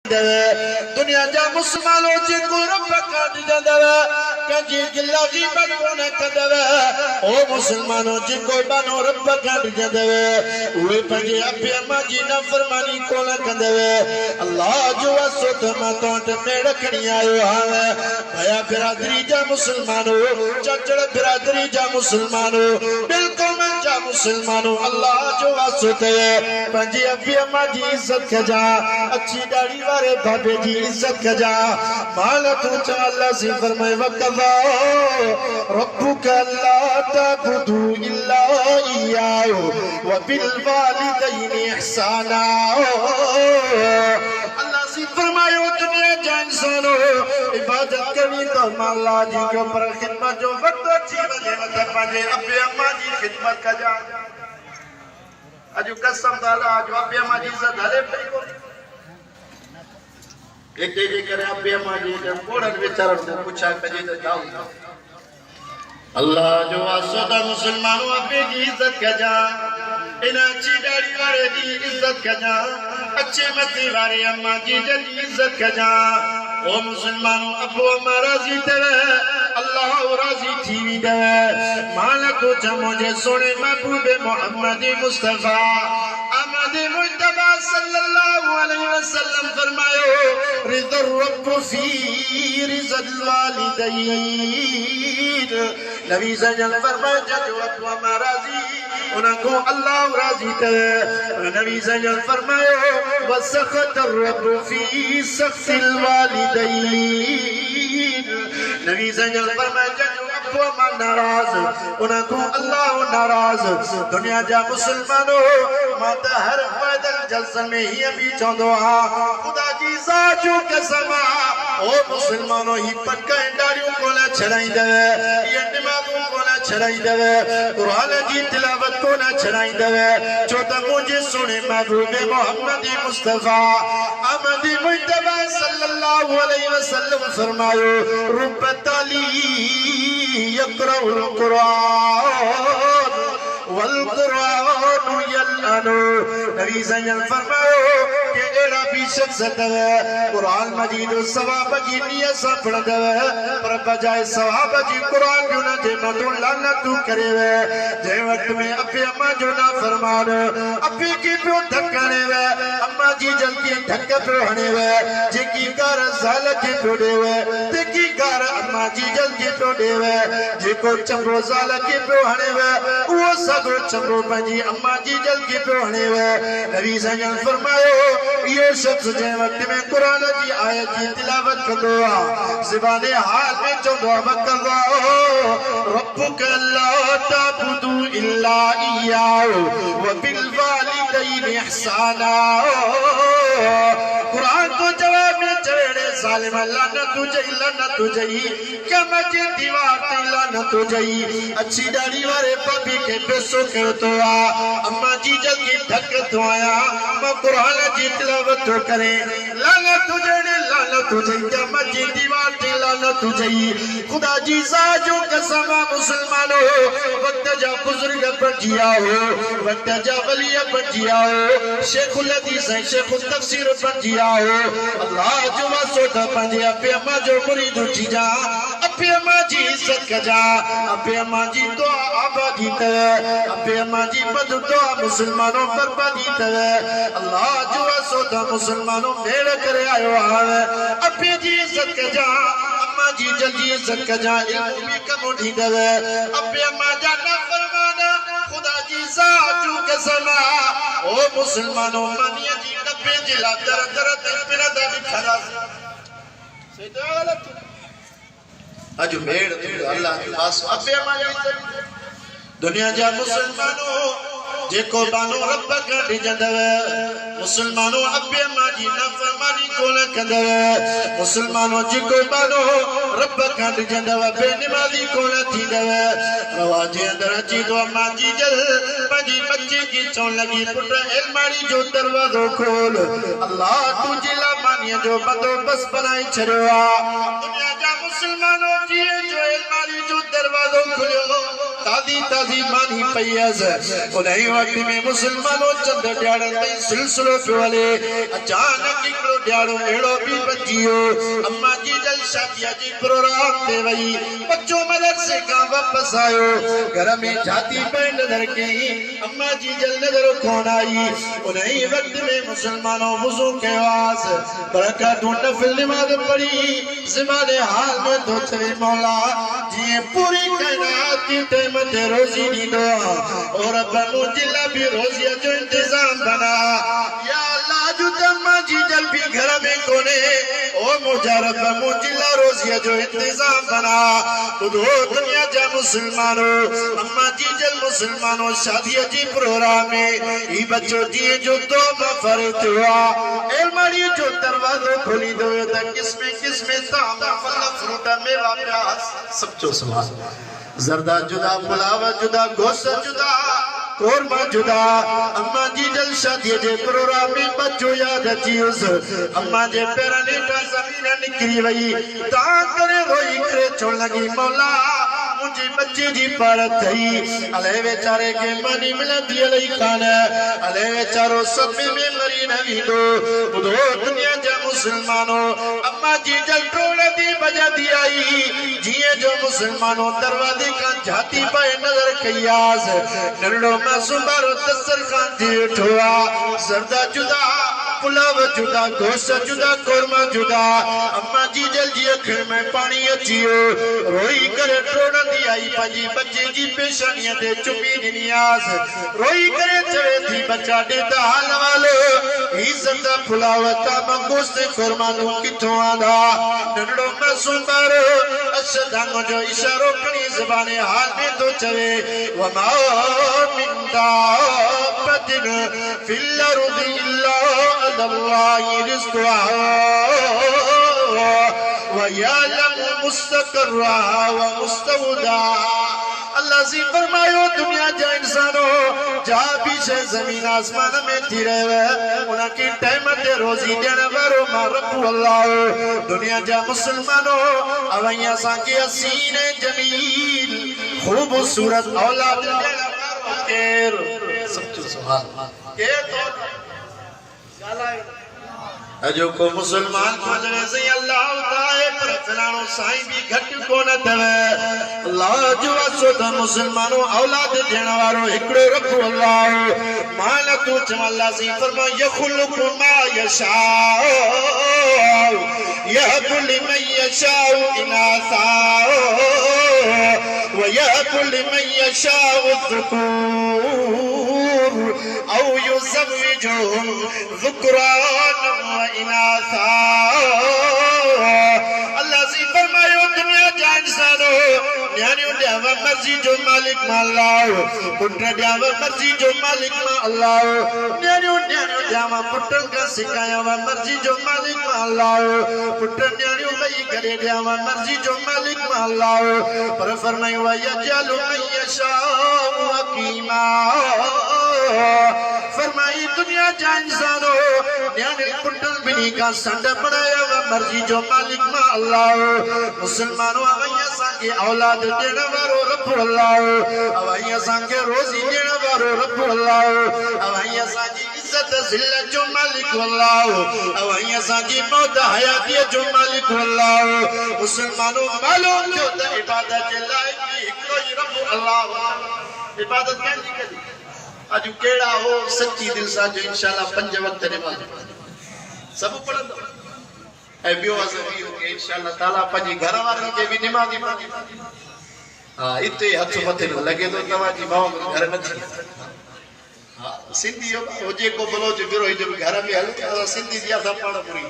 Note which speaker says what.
Speaker 1: दुनिया जा मुसलमानों जिनको रब काट जंदव कंजी गिला ग़ीबत कोन कंदव ओ मुसलमानों जिनको बानो रब काट जंदव उहे पंजे अबे अम्मा जी नाफरमानी कोन कंदव अल्लाह जो असोत मां तोट में रखणी आयो हां भया बिरादरी जा मुसलमानों चचड़ बिरादरी जा मुसलमानों बिल्कुल में जा मुसलमानों अल्लाह जो असोत पंजे अबे अम्मा जी इज्जत खजा अच्छी दाढ़ी वाले बाबे जी इज्जत खजा मालक ऊंचा अल्लाह से फरमाए वकल्ला रब्बुक अल्ला तअबुदू इल्ला इय्याहु व बिल वालिदैनि इहसाना अल्लाह से फरमायो दुनिया जा इंसानो इबादत करनी तो अल्लाह जी के ऊपर खिदमत जो वक्त अच्छी वजे मत पाजे अबे अम्मा जी खिदमत कजा अजो कसम दाला अजो अबे अम्मा जी इज्जत हले पई को एक जे करे अबे अम्मा जी ने कोड़न बेचारन को पूछा कजे तो जाओ अल्लाह जो आसोदा मुसलमानों अबे जी इज्जत कजा इन अच्छी दाढ़ी वाले जी इज्जत कजा अच्छे मथे वाले अम्मा जी जल्दी इज्जत कजा ओ मुसलमानों अबो अम्मा राजी तेरे अल्लाह राजी थी दे मालक जो मुझे सोने महबूब मोहम्मद मुस्तफा अहमद मुस्तफा सल्लल्लाहु अलैहि वसल्लम फरमायो रिज़ा रब्ब फी रिज़ल वालिदैन नबी सल्लल्लाहु फरमाया जो अबो अम्मा राजी उनको अल्लाह राजी करे नबी सल्लल्लाहु फरमायो वसखत रब्ब फी सख्तिल वालिदैन नबी सल्लल्लाहु फरमाया जो अबो अम्मा नाराज उनको अल्लाह नाराज दुनिया जा मुसलमानों मत हर पैदल जलसन में ही अभी चौंदो खुदा जी साचो कसम ओ मुसलमानों ही पक्का डाड़ियों को ना छड़ाई देवे ये नमाज़ों को ना छड़ाई देवे कुरान की तिलावत को ना छड़ाई देवे जो तक मुझे सुने महबूब मोहम्मद मुस्तफा अहमद मुस्तफा सल्लल्लाहु अलैहि वसल्लम फरमायो रुब ताली यक़राउल कुरान वल कुरान यलअनु नबी सल्लल्लाहु फरमायो कि एड़ा भी शख्स है कुरान मजीद सवाब जी नियत से पढ़ दे पर बजाय सवाब जी कुरान जो ना दे तो लानत करे जे वक्त में अबे अम्मा जो ना फरमान अबे की पे धक्कने वे अम्मा जी जल्दी धक्क पे हने वे जे की कर साल के टोडे वे ते की कर अम्मा जी जल्दी टोडे वे जे को चमरो साल के पे हने वे वो सगो चमरो पंजी अम्मा जी जल्दी पे हने वे नबी सल्लल्लाहु फरमायो ये शख्स जे वक्त में कुरान की आयत की तिलावत करदो ज़बान हाल में चौदो वकल्ला रब्बुक अल्ला तअबुदू इल्ला इय्याहु व बिल वालिदैन इहसाना कुरान को जवाब में चढ़े जालिम लानत तुझे क़यामत की दीवार ते लानत तुझे अच्छी दाढ़ी वाले पापी के पैसों के तो अम्मा जी जल्दी धक तो आया मैं कुरान की तिलावत तो करे लानत तुझे क़यामत की दीवार ते लानत तुझे खुदा जी साजो कसम मुसलमानों वक्त जा बुजुर्ग बन जिया हो वक्त जा वली बन जिया हो शेखुल हदीस शेखुल तफसीर बन जिया हो अल्लाह जो वासोत पंजे अबे अम्मा जो मुरीद उठी जा अबे अम्मा जी इज्जत कजा अबे अम्मा जी दुआ आबादी करे अबे अम्मा जी बद दुआ मुसलमानों बर्बादी करे अल्लाह जो वासोत मुसलमानों भेड़ करे आयो है अबे जी इज्जत कजा अम्मा जी जल्दी इज्जत कजा इल्म भी कम उठी देवे अबे अम्मा जाना फरमाना खुदा जी साचू कसम ओ मुसलमानों मानिया जी डब्बे जिला दर दर पिना दा खरा सही तो गलत अज भेड़ अल्लाह के पास अबे अम्मा जी दुनिया जा मुसलमानों जेको बानो रब कढ जंदवे मुसलमानों अबे अम्मा जी नाफरमानी कोन कंदवे मुसलमानों जेको बानो रब कढ जंदवे बेनमाजी कोन थींदवे रवाजे अंदर अची तो अम्मा जी जल पंजी बच्चे की चौन लगी पुट अलमारी जो दरवाजो खोल अल्लाह तुझे ला मानिया जो बंदोबस्त बनाई छड़वा दुनिया जा मुसलमानों जी जो अलमारी जो दरवाजो खोलियो ताज़ी ताज़ी मानी पयस उन्हीं वक्त में मुसलमानों चंद ॾियारनि ताईं सिलसिलो पियो हले अचानक हिकिड़ो ॾियारो अहिड़ो बि बचियो अम्मा जी जल शादीअ जी प्रोग्राम ते वई बच्चो मदरसे खां वापसि आयो घर में जाती पे नजर कई अम्मा जी जल नजर कोन आई उन्हीं वक्त में मुसलमानों वुज़ू कयोस बरकतूं नफिल नमाज़ पढ़ी ज़िमाने हाल में तो चवे मौला जी पूरी कायनात की टाइम ते रोज़ी ॾींदो और बनू जिला भी रोज़ी जो इंतजाम बना या अल्लाह जो अम्मा जी जल भी घर में कोने ओ मुजरब बनू जिला रोज़ी जो इंतजाम बना खुद दुनिया जा मुसलमानों अम्मा जी जल मुसलमानों शादी जी प्रोग्राम में ही बच्चों जी जो तो फर्क हुआ एलमारी जो दरवाज़ो खोली दो त किस्में ताम फल फ्रूट मेवा प्याज सब जो सवाल जरदा जुदा पुलाव जुदा गोश्त जुदा कोरमा जुदा अम्मा जी जल शादी जे प्रोग्राम में बच्चो याद अचीस अम्मा जे पैरनि ता ज़मीन निकरी वई ता करे रोई करे चोण लगी मौला मुझे बच्चे जी पर थई अले बेचारे के मनी मिलती अली खान अले बेचारो सदमे में मरी न विदो बुधो दुनिया जा मुसलमानों अम्मा जी जल टोड़ दी बजा दी आई जिए जो मुसलमानों दरवाजे का जाती पे नजर कयास नरड़ो मासूम बारो दस्तर खान जी उठवा सरदा जुदा पुलाव जुदा गोश्त जुदा कोरमा जुदा अम्मा जी जल जी अखिर में पानी अचियो रोई करे टोड़ंदी आई पंजी बच्चे जी पेशानिया ते चुपी ॾिनियास रोई करे चवे थी बच्चा ॾेता हाल वालो ही सरदा पुलाव ताम गोश्त कोरमा नु किथों आंदा नंढड़ो मासूम बारो अशदांग जो इशारो खणी ज़बाने हाल में तो चवे वमा मिन दाब्बतिन फिल अर्दि इल्ला अल्लाह रिज़्क़ुहा व यअलम मुस्तक़र्रहा व मुस्तवदाहा अल्लाह जी फरमायो दुनिया जा इंसानों जा भी शे जमीन आसमान में थी रहे उनकी टाइम ते रोजी देने वालो मां रब्बु अल्लाह दुनिया जा मुसलमानों अवैया सांके हसीन जमील खूबसूरत औलाद देने वालो केर सच्चो सुभान के तो अजो को मुसलमान खोजने से अल्लाह उताए पर फलानो साईं भी घट को न तवे अल्लाह जो असो मुसलमानों औलाद देने वालो एकड़ो रब्बु अल्लाह मान तू अल्लाह से फरमा यखलुक मा यशा यहबु लिमन यशा इनासा व यहबु लिमन यशा ذكور او يزوجهم ذكرانا وإناثا अल्लाह जी फरमायो दुनिया जा इंसानों न्यानियों ॾियाव मर्जी जो मालिक मां अल्लाह पुट ॾियाव मर्जी जो मालिक मां अल्लाह न्यानियों ॾियाव पुटनि खां सिखायाव मर्जी जो मालिक मां अल्लाह पुट न्यानियों ॿई करे ॾियाव मर्जी जो मालिक मां अल्लाह पर फरमायो यजअलु मन यशाउ अकीमा फरमाई दुनिया जा इंसानों न्याने पुटन बिनी का संड बनाया व मर्जी जो मालिक मां अल्लाह मुसलमानों अवैया सांगे औलाद देने वालो रब्बु अल्लाह अवैया सांगे रोजी देने वालो रब्बु अल्लाह अवैया सांगी इज्जत जिल्लत जो मालिक अल्लाह अवैया सांगी मौत हयाती जो मालिक अल्लाह मुसलमानों मालूम जो त इबादत के लायक हिकड़ो ही रब्बु अल्लाह इबादत कैसी करी आज केड़ा हो सच्ची दिल सा जो इंशाल्लाह 5 वक्त नमाज सब पढ़ंदो ऐ बियो अज़मी हो के इंशाल्लाह ताला पंजी घर वारन के भी नमाज़ी पढ़ी हां इते हथ मथे लगे तो तवाजी भाव घर न थी हां सिंधी हो जे को बलोच बिरो जो घर में हल सिंधी दिया था पढ़ पूरी